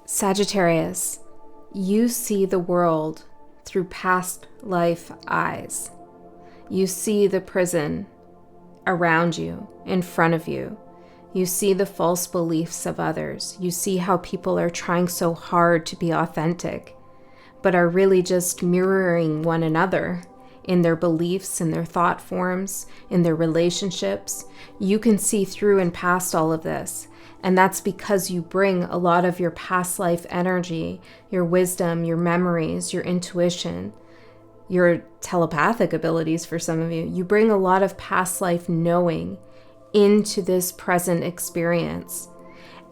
Sagittarius, you see the world through past life eyes. You see the prison around you, in front of you. You see the false beliefs of others. You see how people are trying so hard to be authentic, but are really just mirroring one another in their beliefs, in their thought forms, in their relationships. You can see through and past all of this. And that's because you bring a lot of your past life energy, your wisdom, your memories, your intuition, your telepathic abilities for some of you. You bring a lot of past life knowing into this present experience.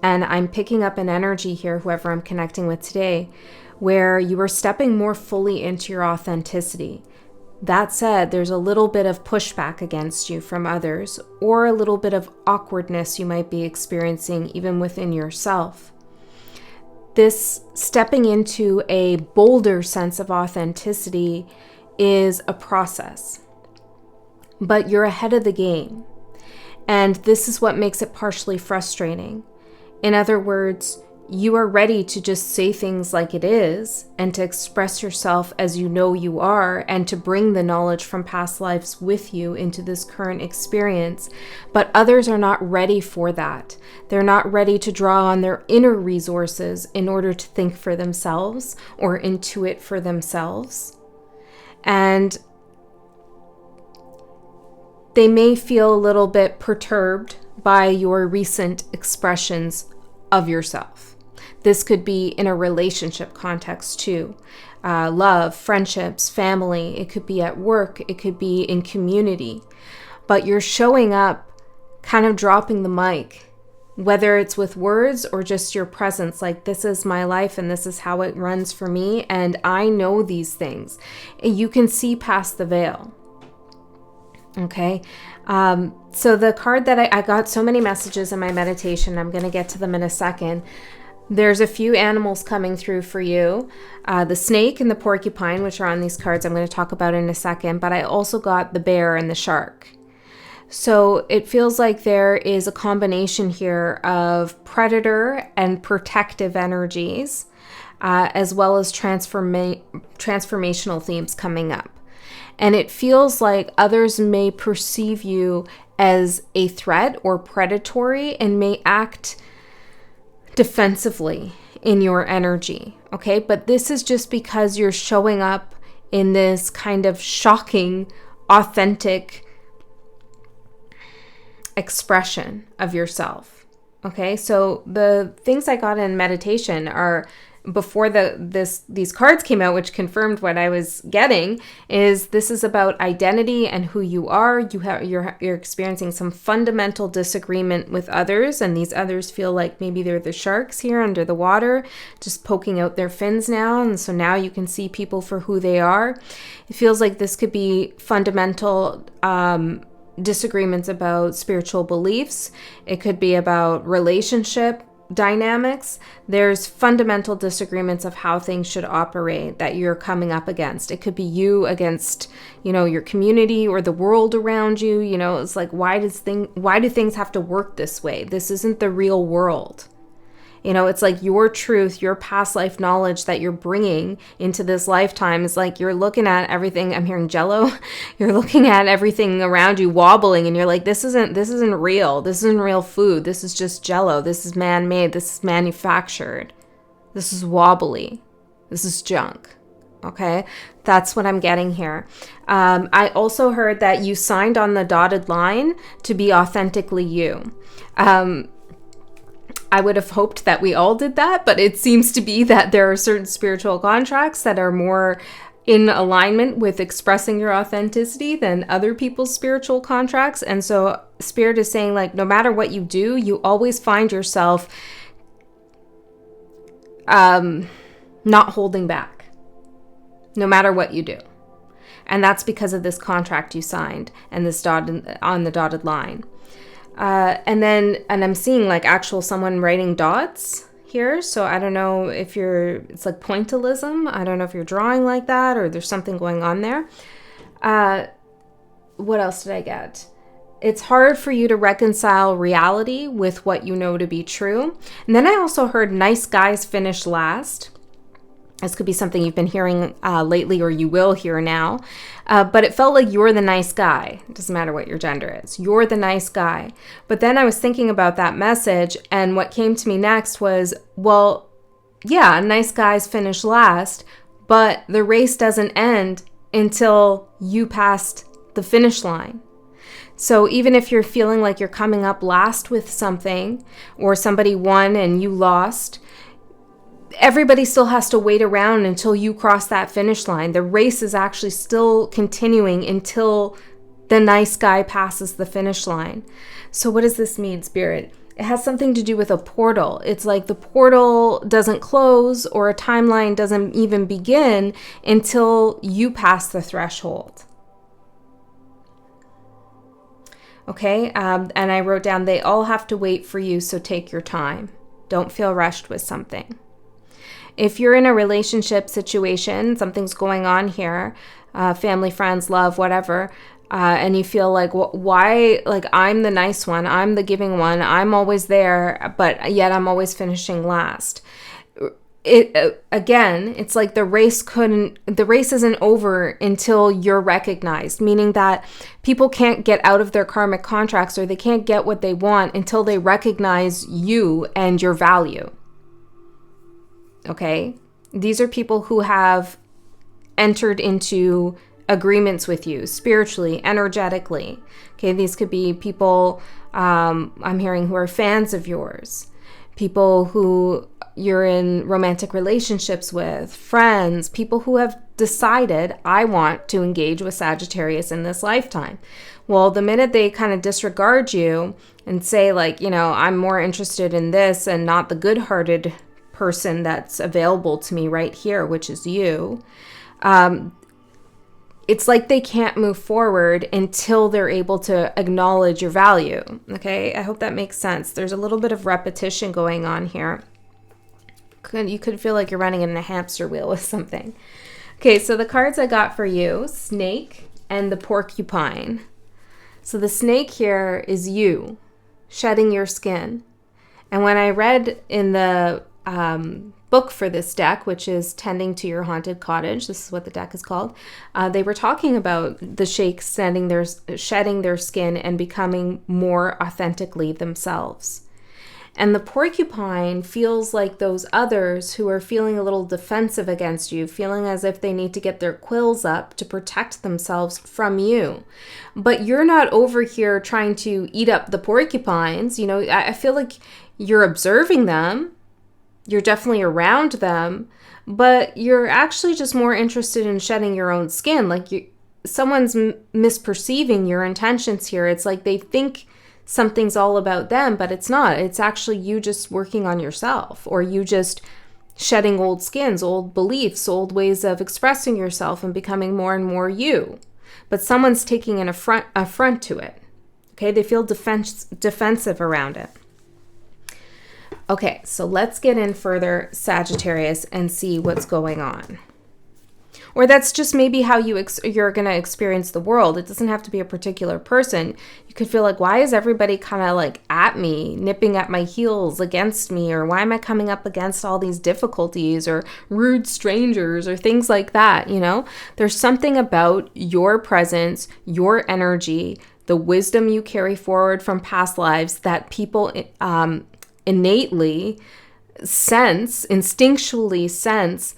And I'm picking up an energy here, whoever I'm connecting with today, where you are stepping more fully into your authenticity. That said, there's a little bit of pushback against you from others, or a little bit of awkwardness you might be experiencing even within yourself. This stepping into a bolder sense of authenticity is a process, but you're ahead of the game. And this is what makes it partially frustrating. In other words, you are ready to just say things like it is and to express yourself as you know you are and to bring the knowledge from past lives with you into this current experience. But others are not ready for that. They're not ready to draw on their inner resources in order to think for themselves or intuit for themselves. And they may feel a little bit perturbed by your recent expressions of yourself. This could be in a relationship context too. Love, friendships, family. It could be at work. It could be in community. But you're showing up kind of dropping the mic, whether it's with words or just your presence. Like, this is my life and this is how it runs for me. And I know these things. You can see past the veil. Okay. So the card that I got so many messages in my meditation, I'm going to get to them in a second. There's a few animals coming through for you. The snake and the porcupine, which are on these cards, I'm going to talk about in a second. But I also got the bear and the shark. So it feels like there is a combination here of predator and protective energies, as well as transformational themes coming up. And it feels like others may perceive you as a threat or predatory and may act defensively in your energy, okay? But this is just because you're showing up in this kind of shocking, authentic expression of yourself, okay? So the things I got in meditation are, before these cards came out, which confirmed what I was getting, is this is about identity and who you are. You're experiencing some fundamental disagreement with others, and these others feel like maybe they're the sharks here under the water, just poking out their fins now, and so now you can see people for who they are. It feels like this could be fundamental disagreements about spiritual beliefs. It could be about relationship dynamics. There's fundamental disagreements of how things should operate that you're coming up against. It could be you against, your community or the world around you. It's like, why do things have to work this way? This isn't the real world. It's like your truth, your past life knowledge that you're bringing into this lifetime is like you're looking at everything. I'm hearing jello. You're looking at everything around you wobbling and you're like, this isn't real. This isn't real food. This is just jello. This is man-made. This is manufactured. This is wobbly. This is junk. Okay, that's what I'm getting here. I also heard that you signed on the dotted line to be authentically you. I would have hoped that we all did that, but it seems to be that there are certain spiritual contracts that are more in alignment with expressing your authenticity than other people's spiritual contracts. And so Spirit is saying, like, no matter what you do, you always find yourself not holding back, no matter what you do. And that's because of this contract you signed and this on the dotted line. And I'm seeing like actual someone writing dots here. So I don't know if it's like pointillism. I don't know if you're drawing like that or there's something going on there. What else did I get? it's hard for you to reconcile reality with what you know to be true. And then I also heard nice guys finish last. This could be something you've been hearing lately, or you will hear now. But it felt like you're the nice guy. It doesn't matter what your gender is. You're the nice guy. But then I was thinking about that message, and what came to me next was, well, yeah, nice guys finish last, but the race doesn't end until you passed the finish line. So even if you're feeling like you're coming up last with something, or somebody won and you lost, everybody still has to wait around until you cross that finish line. The race is actually still continuing until the nice guy passes the finish line. So what does this mean, Spirit? It has something to do with a portal. It's like the portal doesn't close, or a timeline doesn't even begin until you pass the threshold. Okay, and I wrote down, they all have to wait for you, so take your time. Don't feel rushed with something. If you're in a relationship situation, something's going on here, family, friends, love, whatever, and you feel like, why, like, I'm the nice one, I'm the giving one, I'm always there, but yet I'm always finishing last. Again, it's like the race isn't over until you're recognized, meaning that people can't get out of their karmic contracts, or they can't get what they want until they recognize you and your value. Okay? These are people who have entered into agreements with you spiritually, energetically. Okay? These could be people I'm hearing who are fans of yours, people who you're in romantic relationships with, friends, people who have decided, I want to engage with Sagittarius in this lifetime. Well, the minute they kind of disregard you and say, like, you know, I'm more interested in this and not the good-hearted person that's available to me right here, which is you, it's like they can't move forward until they're able to acknowledge your value. Okay, I hope that makes sense. There's a little bit of repetition going on here. You could feel like you're running in a hamster wheel with something. Okay, so the cards I got for you, Snake and the Porcupine. So the snake here is you shedding your skin. And when I read in the book for this deck, which is Tending to Your Haunted Cottage, this is what the deck is called, they were talking about the sheiks shedding their skin and becoming more authentically themselves. And the porcupine feels like those others who are feeling a little defensive against you, feeling as if they need to get their quills up to protect themselves from you. But you're not over here trying to eat up the porcupines. You know, I feel like you're observing them. You're definitely around them, but you're actually just more interested in shedding your own skin. Like someone's misperceiving your intentions here. It's like they think something's all about them, but it's not. It's actually you just working on yourself, or you just shedding old skins, old beliefs, old ways of expressing yourself and becoming more and more you. But someone's taking an affront to it. Okay, they feel defensive around it. Okay, so let's get in further, Sagittarius, and see what's going on. Or that's just maybe how you're going to experience the world. It doesn't have to be a particular person. You could feel like, why is everybody kind of like at me, nipping at my heels against me? Or why am I coming up against all these difficulties, or rude strangers, or things like that? You know, there's something about your presence, your energy, the wisdom you carry forward from past lives that people innately instinctually sense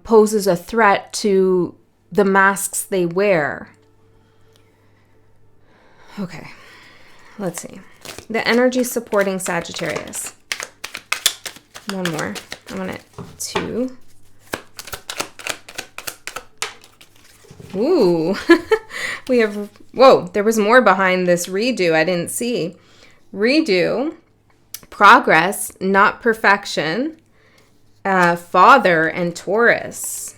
poses a threat to the masks they wear. Okay, let's see. The energy supporting Sagittarius. One more. I want it 2. Ooh. We have, whoa, there was more behind this redo I didn't see. Redo, progress, not perfection, Father, and Taurus.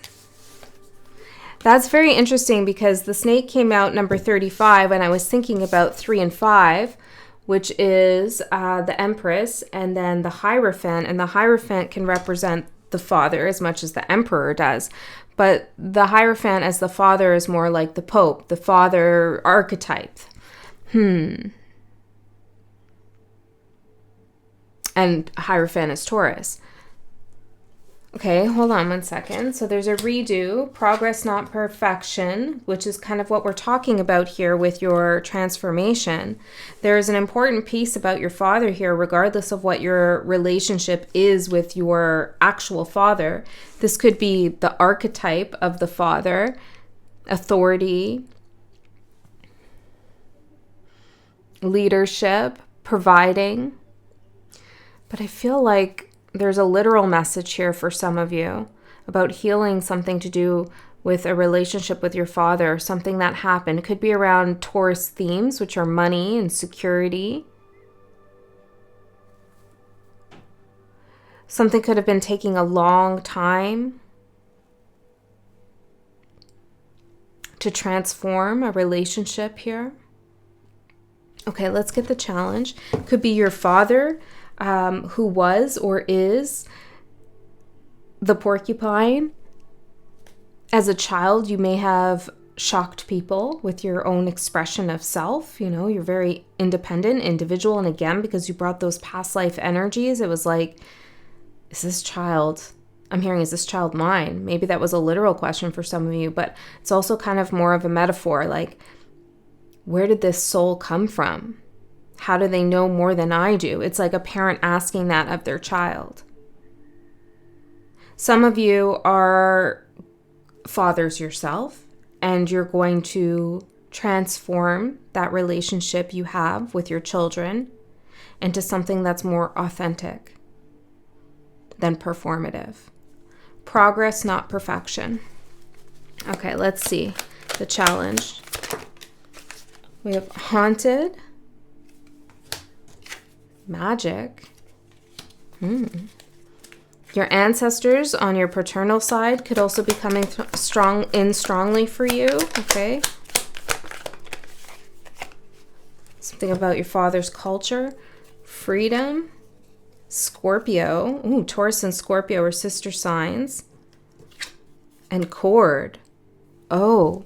That's very interesting because the snake came out number 35, and I was thinking about 3 and 5, which is the Empress and then the Hierophant. And the Hierophant can represent the father as much as the Emperor does. But the Hierophant as the father is more like the Pope, the father archetype. And Hierophant is Taurus. Okay, hold on one second. So there's a redo, progress, not perfection, which is kind of what we're talking about here with your transformation. There's an important piece about your father here, regardless of what your relationship is with your actual father. This could be the archetype of the father, authority, leadership, providing. But I feel like there's a literal message here for some of you about healing something to do with a relationship with your father, something that happened. It could be around Taurus themes, which are money and security. Something could have been taking a long time to transform a relationship here. Okay, let's get the challenge. Could be your father, who was or is the porcupine. As a child, you may have shocked people with your own expression of self. You know, you're very independent, individual. And again, because you brought those past life energies, it was like, is this child mine? Maybe that was a literal question for some of you, but it's also kind of more of a metaphor. Like, where did this soul come from? How do they know more than I do? It's like a parent asking that of their child. Some of you are fathers yourself, and you're going to transform that relationship you have with your children into something that's more authentic than performative. Progress, not perfection. Okay, let's see the challenge. We have haunted, magic. Your ancestors on your paternal side could also be coming strongly for you. Okay. Something about your father's culture, freedom, Scorpio. Ooh, Taurus and Scorpio are sister signs. And cord. Oh.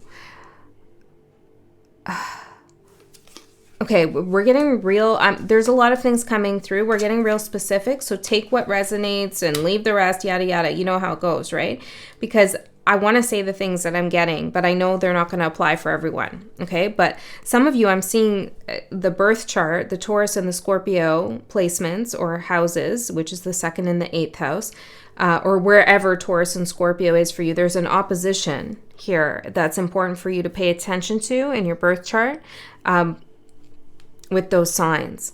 Okay, we're getting real. There's a lot of things coming through. We're getting real specific. So take what resonates and leave the rest, yada, yada. You know how it goes, right? Because I want to say the things that I'm getting, but I know they're not going to apply for everyone. Okay, but some of you, I'm seeing the birth chart, the Taurus and the Scorpio placements or houses, which is the 2nd and the 8th house, or wherever Taurus and Scorpio is for you. There's an opposition here that's important for you to pay attention to in your birth chart. With those signs.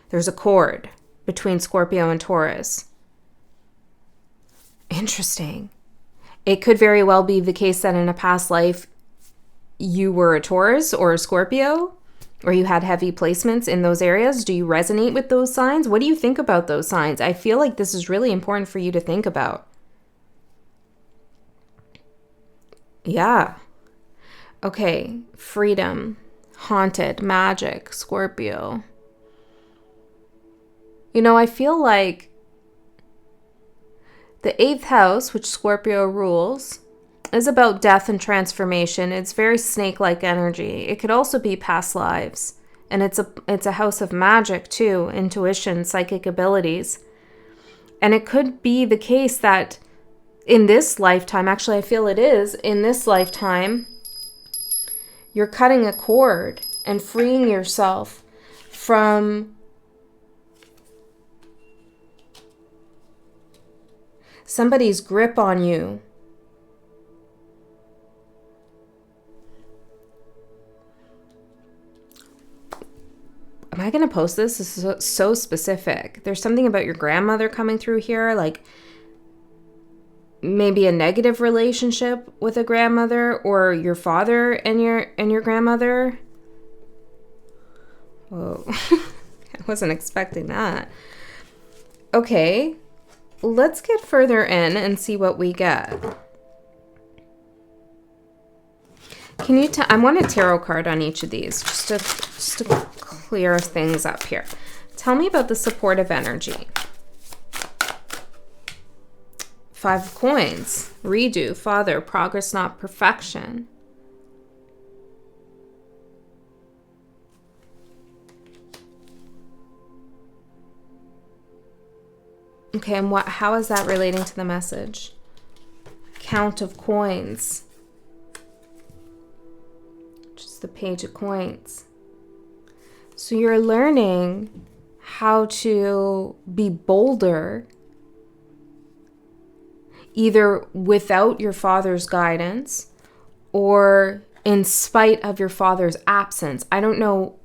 There's a cord between Scorpio and Taurus. Interesting. It could very well be the case that in a past life you were a Taurus or a Scorpio, or you had heavy placements in those areas. Do you resonate with those signs? What do you think about those signs? I feel like this is really important for you to think about. Yeah. Okay, freedom. Haunted, magic, Scorpio. You know, I feel like the 8th house, which Scorpio rules, is about death and transformation. It's very snake-like energy. It could also be past lives. And it's a house of magic too, intuition, psychic abilities. And it could be the case that in this lifetime, actually I feel it is, in this lifetime, you're cutting a cord and freeing yourself from somebody's grip on you. Am I going to post this? This is so specific. There's something about your grandmother coming through here, like maybe a negative relationship with a grandmother, or your father and your grandmother. Whoa. I wasn't expecting that. Okay, let's get further in and see what we get. Can you I want a tarot card on each of these just to clear things up here. Tell me about the supportive energy. 5 of coins, redo, father, progress, not perfection. Okay, and how is that relating to the message? Count of Coins. Just the Page of Coins. So you're learning how to be bolder, either without your father's guidance or in spite of your father's absence. I don't know.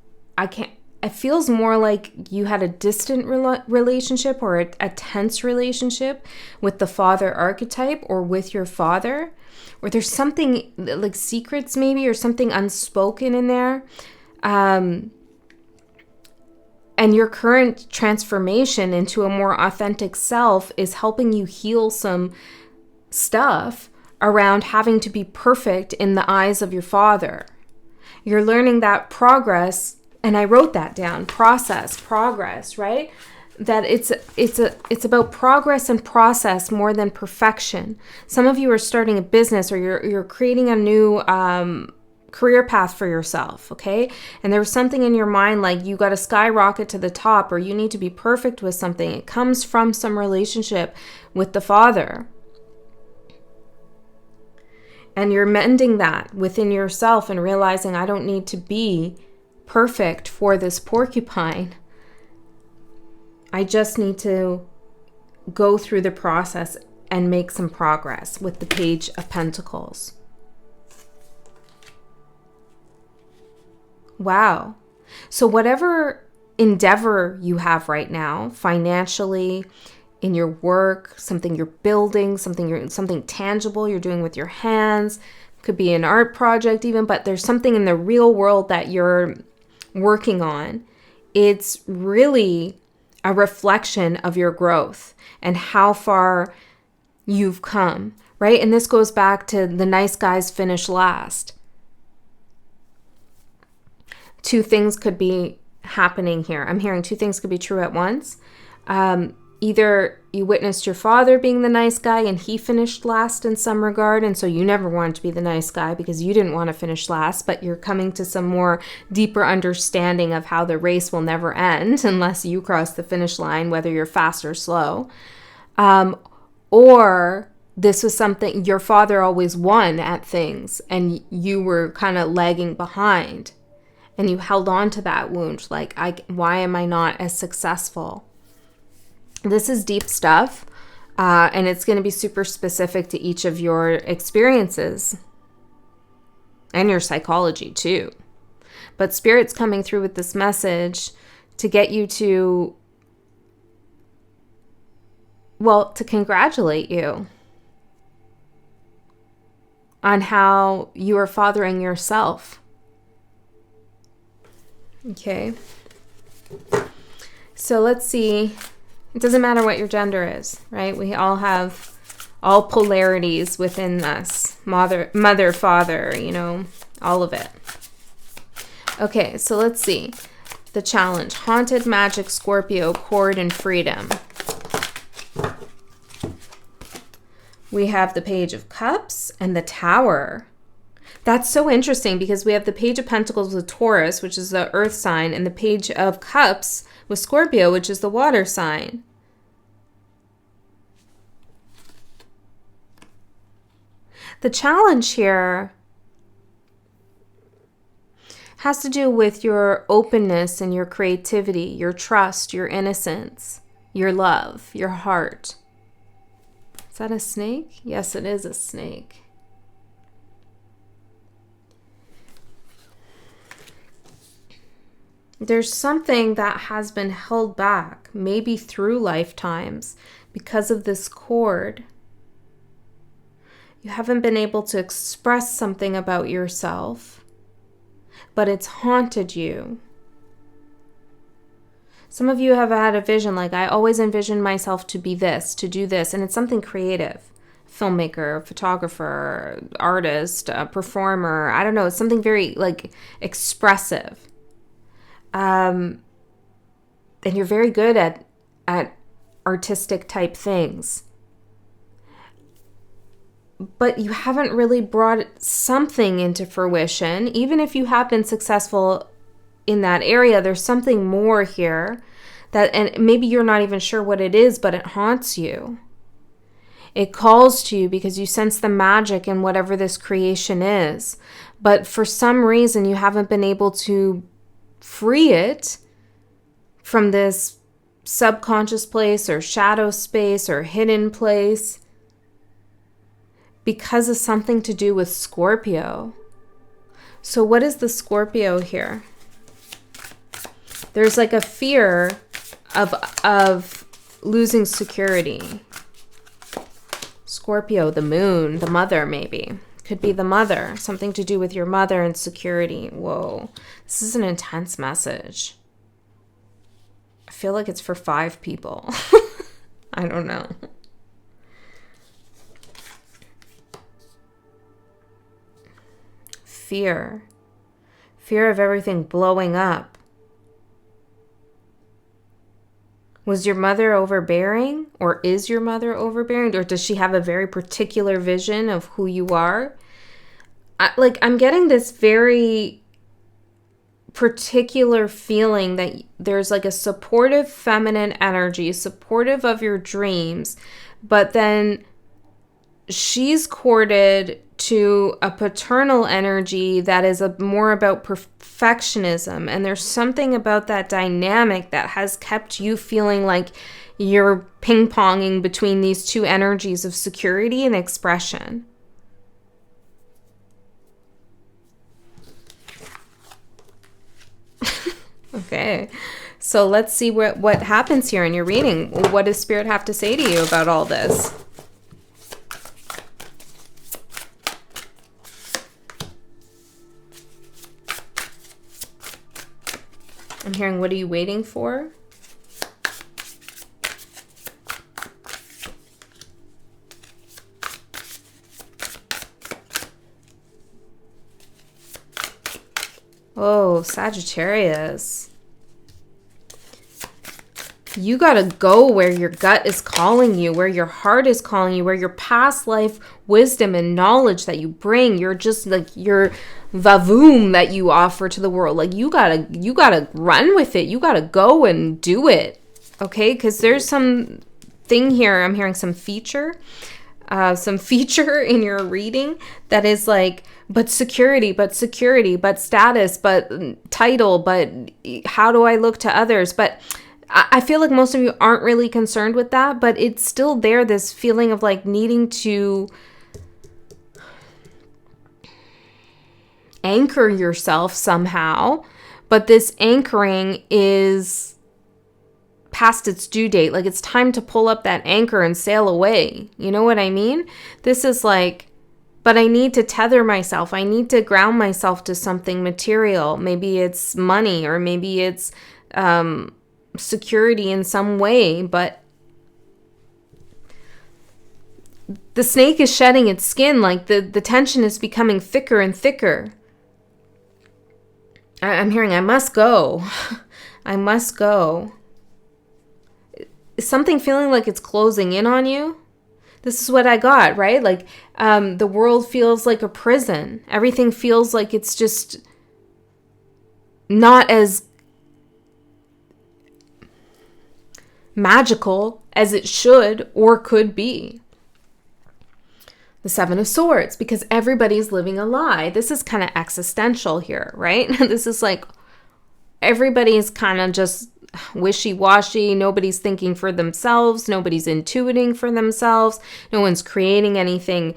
It feels more like you had a distant relationship or a tense relationship with the father archetype or with your father, or there's something like secrets maybe, or something unspoken in there. And your current transformation into a more authentic self is helping you heal some stuff around having to be perfect in the eyes of your father. You're learning that progress, and I wrote that down, progress, right? That it's about progress and process more than perfection. Some of you are starting a business, or you're creating a new career path for yourself, okay? And there was something in your mind like you got to skyrocket to the top, or you need to be perfect with something. It comes from some relationship with the father. And you're mending that within yourself and realizing, I don't need to be perfect for this porcupine. I just need to go through the process and make some progress with the Page of Pentacles. Wow. So whatever endeavor you have right now, financially, in your work, something you're building, something tangible you're doing with your hands, could be an art project even, but there's something in the real world that you're working on. It's really a reflection of your growth and how far you've come, right? And this goes back to the nice guys finish last. Two things could be happening here. I'm hearing two things could be true at once. Either you witnessed your father being the nice guy and he finished last in some regard, and so you never wanted to be the nice guy because you didn't want to finish last, but you're coming to some more deeper understanding of how the race will never end unless you cross the finish line, whether you're fast or slow. Or this was something your father always won at things and you were kind of lagging behind, and you held on to that wound, like, why am I not as successful? This is deep stuff, and it's going to be super specific to each of your experiences and your psychology too. But Spirit's coming through with this message to get you to congratulate you on how you are fathering yourself. Okay. So let's see. It doesn't matter what your gender is, right? We all have all polarities within us. Mother, father, all of it. Okay, so let's see. The challenge. Haunted, magic, Scorpio, cord, and freedom. We have the Page of Cups and the Tower. That's so interesting because we have the Page of Pentacles with Taurus, which is the earth sign, and the Page of Cups with Scorpio, which is the water sign. The challenge here has to do with your openness and your creativity, your trust, your innocence, your love, your heart. Is that a snake? Yes, it is a snake. There's something that has been held back, maybe through lifetimes, because of this cord. You haven't been able to express something about yourself, but it's haunted you. Some of you have had a vision, like, I always envisioned myself to be this, to do this, and it's something creative. Filmmaker, photographer, artist, performer, I don't know, it's something very, expressive. And you're very good at artistic type things. But you haven't really brought something into fruition. Even if you have been successful in that area, there's something more here that, and maybe you're not even sure what it is, but it haunts you. It calls to you because you sense the magic in whatever this creation is. But for some reason, you haven't been able to free it from this subconscious place or shadow space or hidden place because of something to do with Scorpio. So what is the Scorpio here? There's like a fear of losing security. Scorpio, the moon, the mother maybe. Could be the mother. Something to do with your mother and security. Whoa. This is an intense message. I feel like it's for 5 people. I don't know. Fear. Fear of everything blowing up. Was your mother overbearing, or is your mother overbearing, or does she have a very particular vision of who you are? I'm getting this very particular feeling that there's like a supportive feminine energy, supportive of your dreams, but then she's courted to a paternal energy that is more about perfectionism. And there's something about that dynamic that has kept you feeling like you're ping-ponging between these two energies of security and expression. Okay, so let's see what happens here in your reading. What does Spirit have to say to you about all this? I'm hearing, what are you waiting for? Oh, Sagittarius. You gotta go where your gut is calling you, where your heart is calling you, where your past life wisdom and knowledge that you bring, you're just like your vavoom that you offer to the world. Like you gotta run with it. You gotta go and do it. Okay? Because there's some thing here. I'm hearing some feature in your reading that is like, but security, but status, but title, but how do I look to others? But I feel like most of you aren't really concerned with that, but it's still there, this feeling of like needing to anchor yourself somehow, but this anchoring is past its due date. Like it's time to pull up that anchor and sail away. You know what I mean? This is like, but I need to tether myself. I need to ground myself to something material. Maybe it's money, or maybe it's security in some way, but the snake is shedding its skin. Like the tension is becoming thicker and thicker. I'm hearing, I must go. I must go. Is something feeling like it's closing in on you? This is what I got, right? Like the world feels like a prison. Everything feels like it's just not as magical as it should or could be. The 7 of Swords, because everybody's living a lie. This is kind of existential here, right? This is like everybody's kind of just wishy-washy. Nobody's thinking for themselves. Nobody's intuiting for themselves. No one's creating anything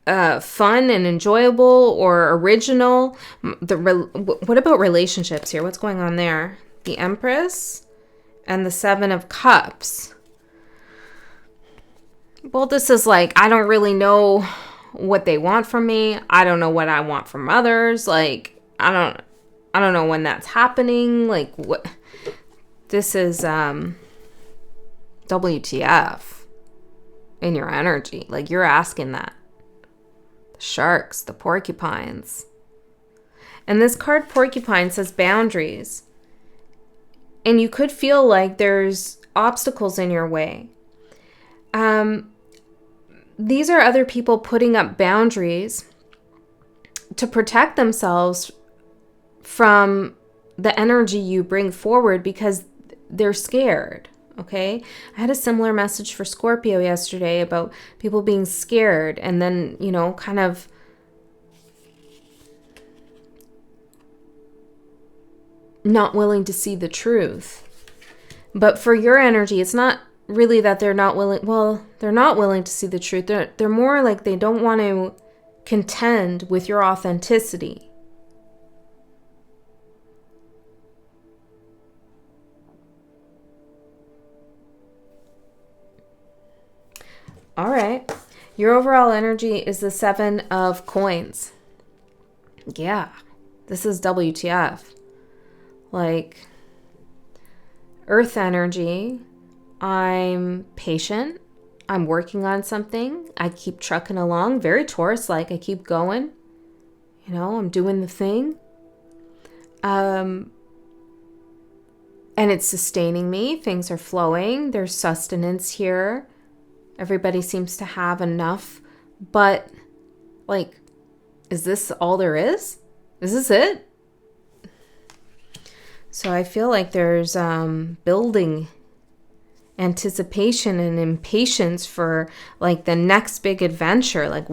fun and enjoyable or original. What about relationships here? What's going on there? The Empress and the 7 of Cups. Well, this is like, I don't really know what they want from me. I don't know what I want from others. Like, I don't know when that's happening. Like, what? This is WTF in your energy. Like, you're asking that. The sharks, the porcupines. And this card, porcupine, says boundaries. And you could feel like there's obstacles in your way. These are other people putting up boundaries to protect themselves from the energy you bring forward, because they're scared. Okay. I had a similar message for Scorpio yesterday about people being scared and then, you know, kind of not willing to see the truth. But for your energy, it's not really that they're not willing. Well, they're not willing to see the truth. They're more like they don't want to contend with your authenticity. All right. Your overall energy is the 7 of coins. Yeah. This is WTF. Like, earth energy, I'm patient. I'm working on something. I keep trucking along. Very Taurus-like. I keep going. You know, I'm doing the thing. And it's sustaining me. Things are flowing. There's sustenance here. Everybody seems to have enough. But, like, is this all there is? Is this it? So I feel like there's building anticipation and impatience for like the next big adventure. Like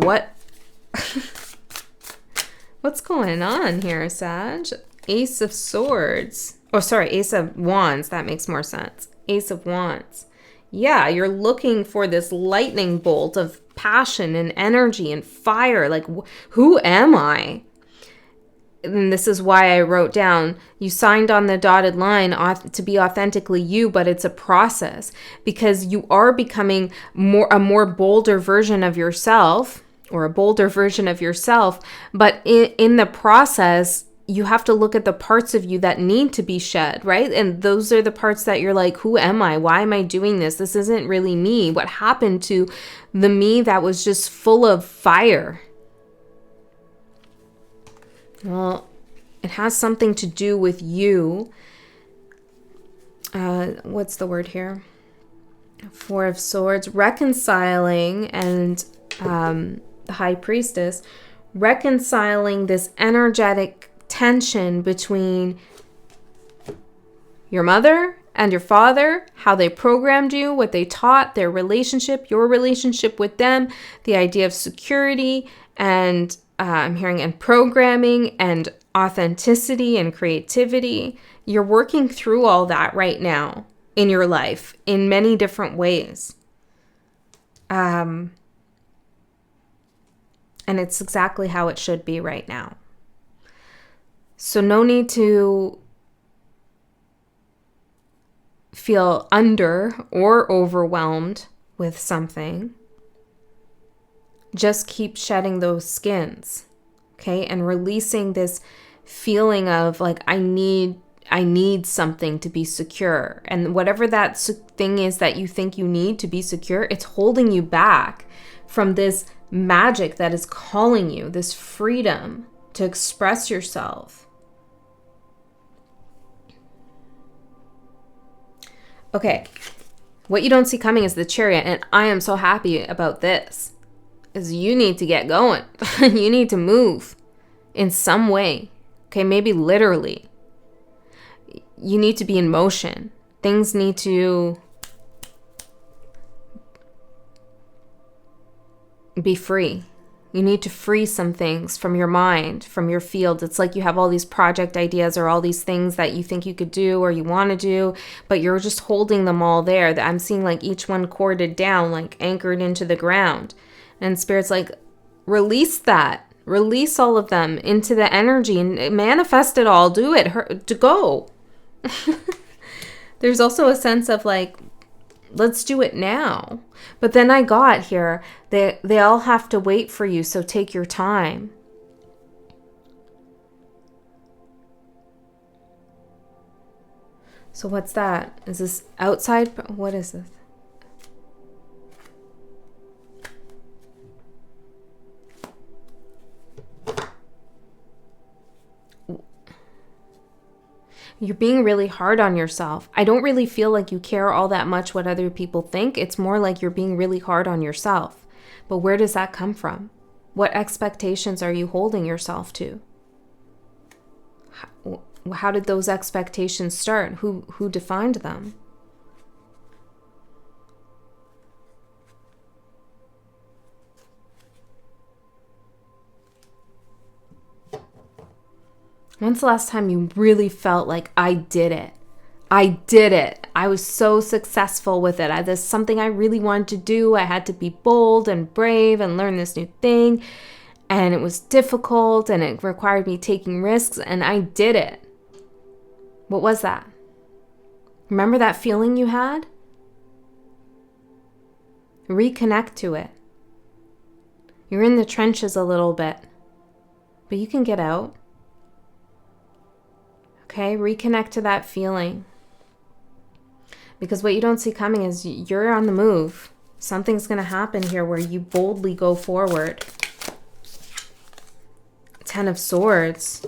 what's going on here, Sag? Ace of Swords. Oh, sorry, Ace of Wands. That makes more sense. Ace of Wands. Yeah, you're looking for this lightning bolt of passion and energy and fire. Like, who am I? And this is why I wrote down, you signed on the dotted line to be authentically you, but it's a process because you are becoming a more bolder version of yourself or a bolder version of yourself. But in the process, you have to look at the parts of you that need to be shed, right? And those are the parts that you're like, who am I? Why am I doing this? This isn't really me. What happened to the me that was just full of fire? Well, it has something to do with you. What's the word here? 4 of Swords. Reconciling and the High Priestess. Reconciling this energetic tension between your mother and your father, how they programmed you, what they taught, their relationship, your relationship with them, the idea of security and I'm hearing and programming and authenticity and creativity. You're working through all that right now in your life in many different ways. And it's exactly how it should be right now. So no need to feel under or overwhelmed with something. Just keep shedding those skins, okay? And releasing this feeling of like, I need something to be secure. And whatever that thing is that you think you need to be secure, it's holding you back from this magic that is calling you, this freedom to express yourself. Okay, what you don't see coming is the Chariot, and I am so happy about this. Is you need to get going. You need to move in some way. Okay, maybe literally. You need to be in motion. Things need to be free. You need to free some things from your mind, from your field. It's like you have all these project ideas or all these things that you think you could do or you want to do, but you're just holding them all there. I'm seeing like each one corded down, like anchored into the ground. And Spirit's like, release that. Release all of them into the energy and manifest it all. Do it. To go. There's also a sense of like, let's do it now. But then I got here, they all have to wait for you, so take your time. So what's that? Is this outside? What is this? You're being really hard on yourself. I don't really feel like you care all that much what other people think. It's more like you're being really hard on yourself. But where does that come from? What expectations are you holding yourself to? How did those expectations start? Who defined them? When's the last time you really felt like, I did it? I did it. I was so successful with it. There's something I really wanted to do. I had to be bold and brave and learn this new thing. And it was difficult and it required me taking risks, and I did it. What was that? Remember that feeling you had? Reconnect to it. You're in the trenches a little bit, but you can get out. Okay, reconnect to that feeling. Because what you don't see coming is you're on the move. Something's going to happen here where you boldly go forward. Ten of Swords.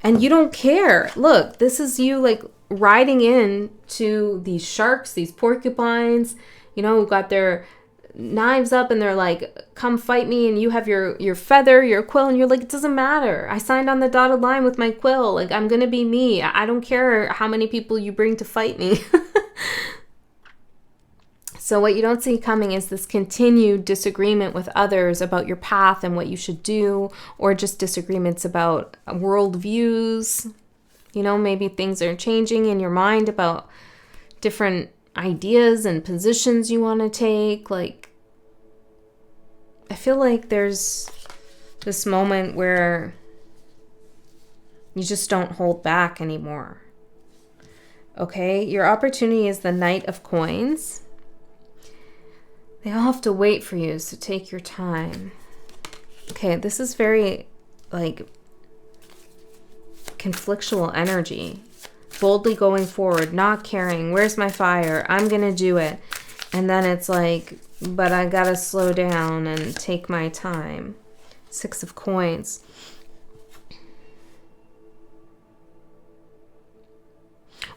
And you don't care. Look, this is you like riding in to these sharks, these porcupines, who got their knives up and they're like, come fight me, and you have your feather, your quill, and you're like, it doesn't matter. I signed on the dotted line with my quill. Like, I'm going to be me. I don't care how many people you bring to fight me. So what you don't see coming is this continued disagreement with others about your path and what you should do, or just disagreements about worldviews. Maybe things are changing in your mind about different ideas and positions you want to take. Like, I feel like there's this moment where you just don't hold back anymore. Okay, your opportunity is the Knight of Coins. They all have to wait for you, so take your time. Okay, this is very, like, conflictual energy. Boldly going forward, not caring. Where's my fire? I'm going to do it. And then it's like, but I got to slow down and take my time. Six of Coins.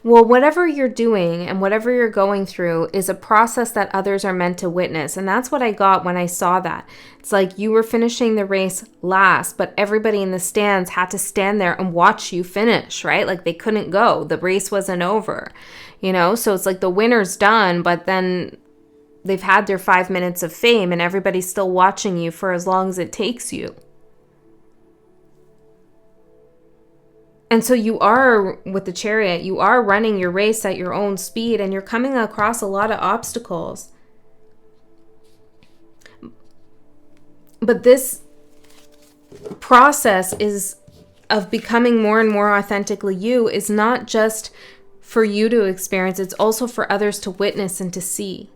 Well, whatever you're doing and whatever you're going through is a process that others are meant to witness. And that's what I got when I saw that. It's like you were finishing the race last, but everybody in the stands had to stand there and watch you finish, right? Like they couldn't go. The race wasn't over, So it's like the winner's done, but then they've had their 5 minutes of fame and everybody's still watching you for as long as it takes you. And so you are, with the Chariot, you are running your race at your own speed and you're coming across a lot of obstacles. But this process of becoming more and more authentically you is not just for you to experience, it's also for others to witness and to see.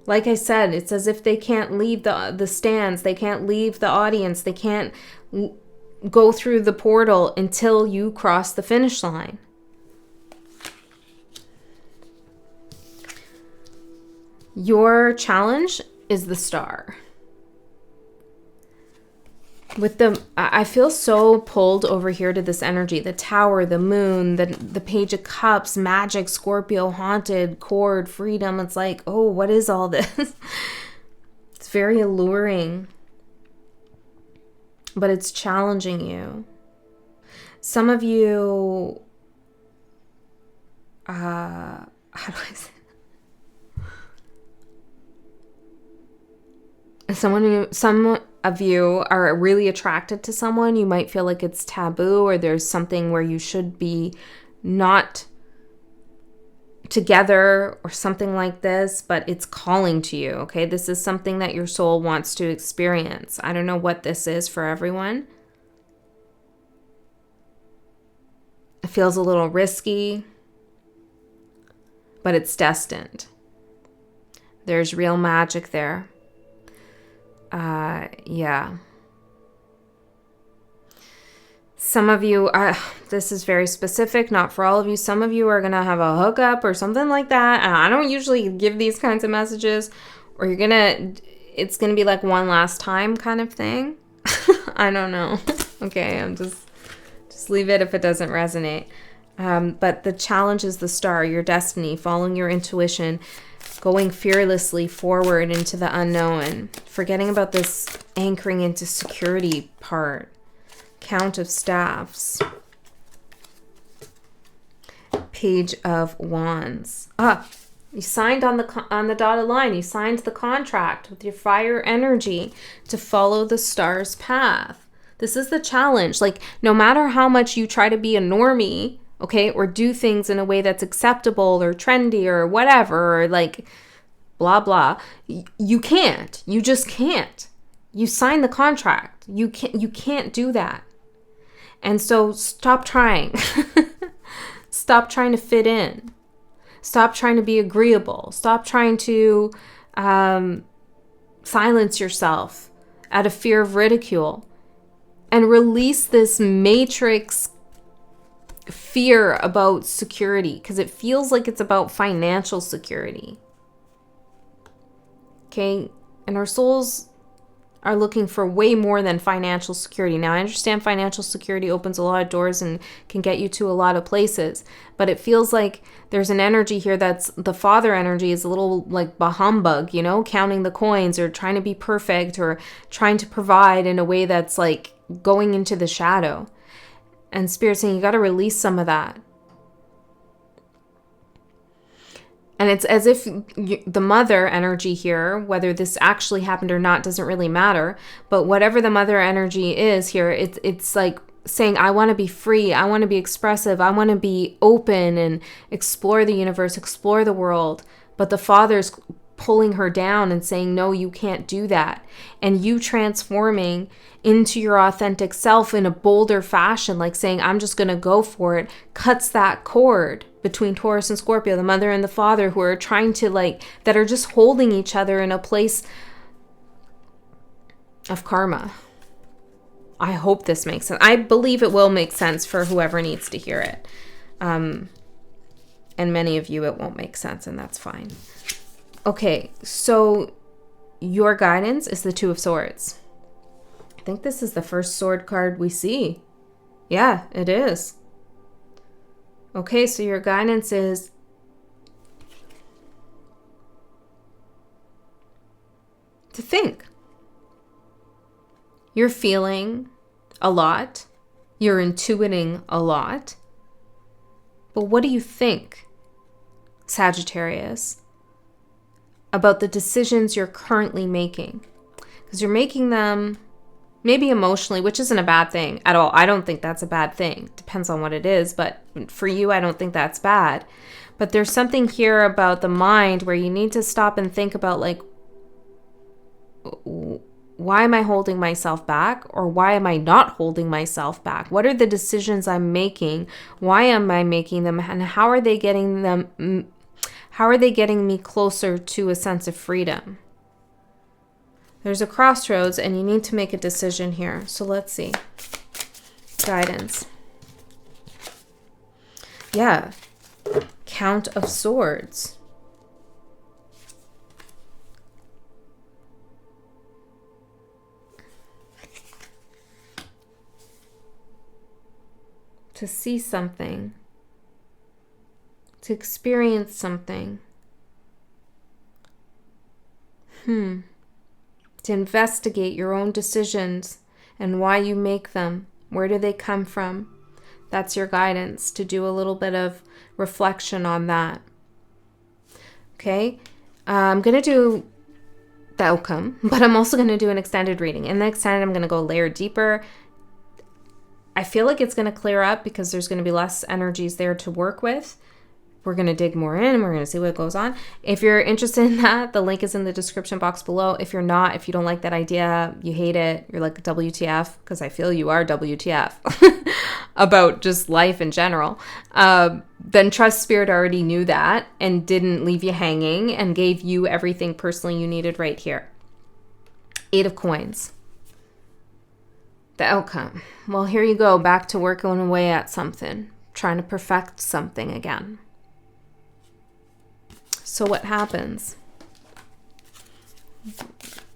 Like I said, it's as if they can't leave the stands, they can't leave the audience, they can't go through the portal until you cross the finish line. Your challenge is the Star. I feel so pulled over here to this energy. The Tower, the Moon, the Page of Cups, Magic, Scorpio, Haunted, Cord, Freedom. It's like, oh, what is all this? It's very alluring. But it's challenging you. Some of you, how do I say that? Some of you are really attracted to someone. You might feel like it's taboo or there's something where you should be not together or something like this, but it's calling to you, okay? This is something that your soul wants to experience. I don't know what this is for everyone. It feels a little risky, but it's destined. There's real magic there. Yeah. Some of you, this is very specific, not for all of you. Some of you are going to have a hookup or something like that. And I don't usually give these kinds of messages. Or it's going to be like one last time kind of thing. I don't know. Okay, I'm just leave it if it doesn't resonate. But the challenge is the Star, your destiny, following your intuition, going fearlessly forward into the unknown, forgetting about this anchoring into security part. Count of Staffs. Page of Wands. You signed on the dotted line. You signed the contract with your fire energy to follow the star's path. This is the challenge. Like, no matter how much you try to be a normie, okay, or do things in a way that's acceptable or trendy or whatever, or like blah, blah, you can't. You just can't. You signed the contract. You can't do that. And so stop trying. Stop trying to fit in. Stop trying to be agreeable. Stop trying to silence yourself out of fear of ridicule. And release this matrix fear about security, because it feels like it's about financial security. Okay? And our souls are looking for way more than financial security. Now, I understand financial security opens a lot of doors and can get you to a lot of places, but it feels like there's an energy here that's the father energy is a little like bah humbug, you know, counting the coins or trying to be perfect or trying to provide in a way that's like going into the shadow. And Spirit saying you got to release some of that. And it's as if the mother energy here, whether this actually happened or not, doesn't really matter. But whatever the mother energy is here, it's like saying, I want to be free. I want to be expressive. I want to be open and explore the universe, explore the world. But the father's pulling her down and saying, no, you can't do that. And you transforming into your authentic self in a bolder fashion, like saying, I'm just going to go for it, cuts that cord between Taurus and Scorpio, the mother and the father, who are trying to that are just holding each other in a place of karma. I hope this makes sense. I believe it will make sense for whoever needs to hear it. And many of you, it won't make sense, and that's fine. Okay, so your guidance is the Two of Swords. I think this is the first sword card we see. Yeah, it is. Okay, so your guidance is to think. You're feeling a lot. You're intuiting a lot. But what do you think, Sagittarius, about the decisions you're currently making? Because you're making them maybe emotionally, which isn't a bad thing at all. I don't think that's a bad thing. Depends on what it is. But for you, I don't think that's bad. But there's something here about the mind where you need to stop and think about, why am I holding myself back? Or why am I not holding myself back? What are the decisions I'm making? Why am I making them? And how are they getting them? How are they getting me closer to a sense of freedom? There's a crossroads and you need to make a decision here. So let's see. Guidance. Yeah. Count of Swords. To see something. To experience something. To investigate your own decisions and why you make them. Where do they come from? That's your guidance, to do a little bit of reflection on that. Okay? I'm going to do the outcome, but I'm also going to do an extended reading. In the extended, I'm going to go a layer deeper. I feel like it's going to clear up because there's going to be less energies there to work with. We're going to dig more in. We're going to see what goes on. If you're interested in that, the link is in the description box below. If you're not, if you don't like that idea, you hate it, you're like WTF, because I feel you are WTF about just life in general, then trust Spirit already knew that and didn't leave you hanging and gave you everything personally you needed right here. 8 of Coins. The outcome. Well, here you go, back to working away at something, trying to perfect something again. So what happens?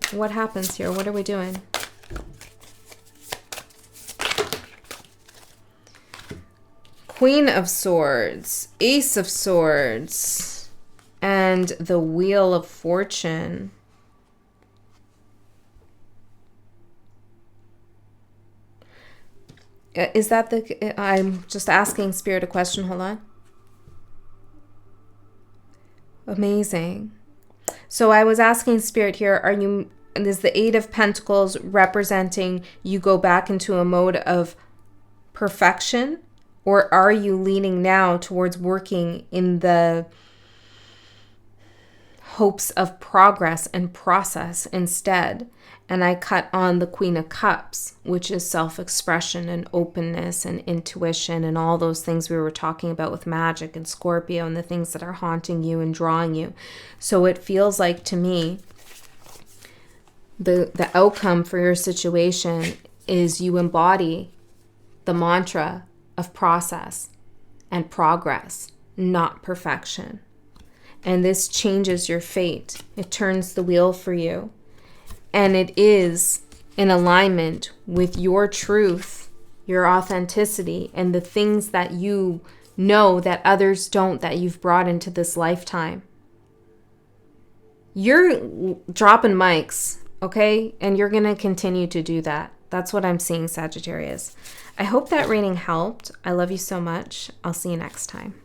What happens here? What are we doing? Queen of Swords, Ace of Swords, and the Wheel of Fortune. Is that the... I'm just asking Spirit a question. Hold on. Amazing. So I was asking Spirit here, is the Eight of Pentacles representing you go back into a mode of perfection? Or are you leaning now towards working in the hopes of progress and process instead? And I cut on the Queen of Cups, which is self-expression and openness and intuition and all those things we were talking about with magic and Scorpio and the things that are haunting you and drawing you. So it feels like to me, the outcome for your situation is you embody the mantra of process and progress, not perfection. And this changes your fate. It turns the wheel for you. And it is in alignment with your truth, your authenticity, and the things that you know that others don't, that you've brought into this lifetime. You're dropping mics, okay? And you're going to continue to do that. That's what I'm seeing, Sagittarius. I hope that reading helped. I love you so much. I'll see you next time.